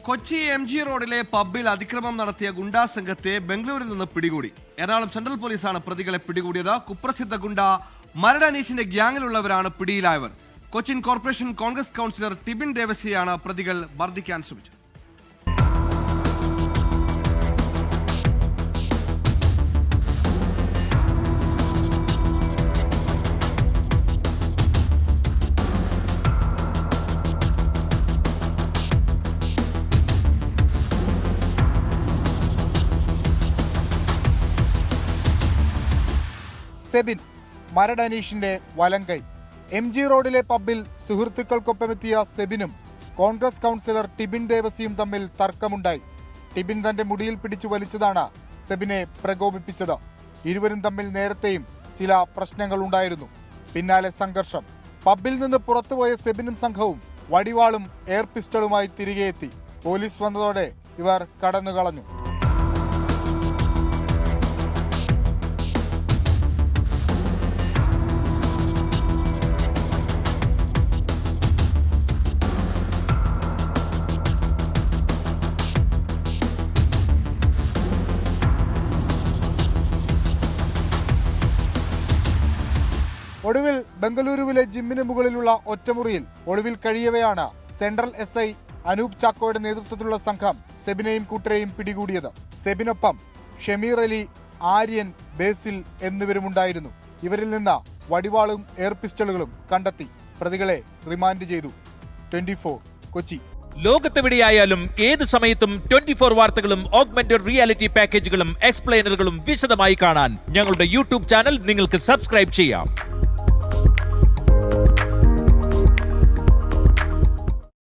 Kochi MG റോഡിലെ പബ്ബിൽ അതിക്രമം നടത്തിയ ഗുണ്ടാ സംഘത്തെ ബംഗളൂരിൽ നിന്ന് പിടികൂടി. എറണാകുളം സെൻട്രൽ പോലീസാണ് പ്രതികളെ പിടികൂടിയത്. കുപ്രസിദ്ധ ഗുണ്ട മരട് അനീഷിന്റെ ഗ്യാങ്ങിലുള്ളവരാണ് പിടിയിലായവർ. കൊച്ചിൻ കോർപ്പറേഷൻ കോൺഗ്രസ് കൗൺസിലർ ടിബിൻ ദേവസിയാണ് പ്രതികൾ മർദ്ദിക്കാൻ ശ്രമിച്ചത്. സെബിൻ മരട് അനീഷിന്റെ വലങ്കൈ. MG റോഡിലെ പബ്ബിൽ സുഹൃത്തുക്കൾക്കൊപ്പമെത്തിയ സെബിനും കോൺഗ്രസ് കൗൺസിലർ ടിബിൻ ദേവസിയും തമ്മിൽ തർക്കമുണ്ടായി. ടിബിൻ തന്റെ മുടിയിൽ പിടിച്ചു വലിച്ചതാണ് സെബിനെ പ്രകോപിപ്പിച്ചത്. ഇരുവരും തമ്മിൽ നേരത്തെയും ചില പ്രശ്നങ്ങൾ ഉണ്ടായിരുന്നു. പിന്നാലെ സംഘർഷം. പബ്ബിൽ നിന്ന് പുറത്തുപോയ സെബിനും സംഘവും വടിവാളും എയർ പിസ്റ്റളുമായി തിരികെ എത്തി. പോലീസ് വന്നതോടെ ഇവർ കടന്നുകളഞ്ഞു. ഒടുവിൽ ബംഗളൂരുവിലെ ജിമ്മിന് മുകളിലുള്ള ഒറ്റമുറിയിൽ ഒളിവിൽ കഴിയവെയാണ് സെൻട്രൽ SI അനൂപ് ചാക്കോയുടെ നേതൃത്വത്തിലുള്ള സംഘം സെബിനെയും കൂട്ടരെയും പിടികൂടിയത്. സെബിനൊപ്പം ഷമീർ അലി, ആര്യൻ, ബേസിൽ എന്നിവരുമുണ്ടായിരുന്നു. ഇവരിൽ നിന്ന് വടിവാളും എയർ പിസ്റ്റളുകളും കണ്ടെത്തി. പ്രതികളെ റിമാൻഡ് ചെയ്തു. 24 കൊച്ചി. ലോകത്തെവിടെയായാലും ഏത് സമയത്തും 24 വാർത്തകളും ഓഗ്മെന്റഡ് റിയാലിറ്റി പാക്കേജുകളും എക്സ്പ്ലെയിനറുകളും വിശദമായി കാണാൻ ഞങ്ങളുടെ YouTube ചാനൽ നിങ്ങൾക്ക് സബ്സ്ക്രൈബ് ചെയ്യാം.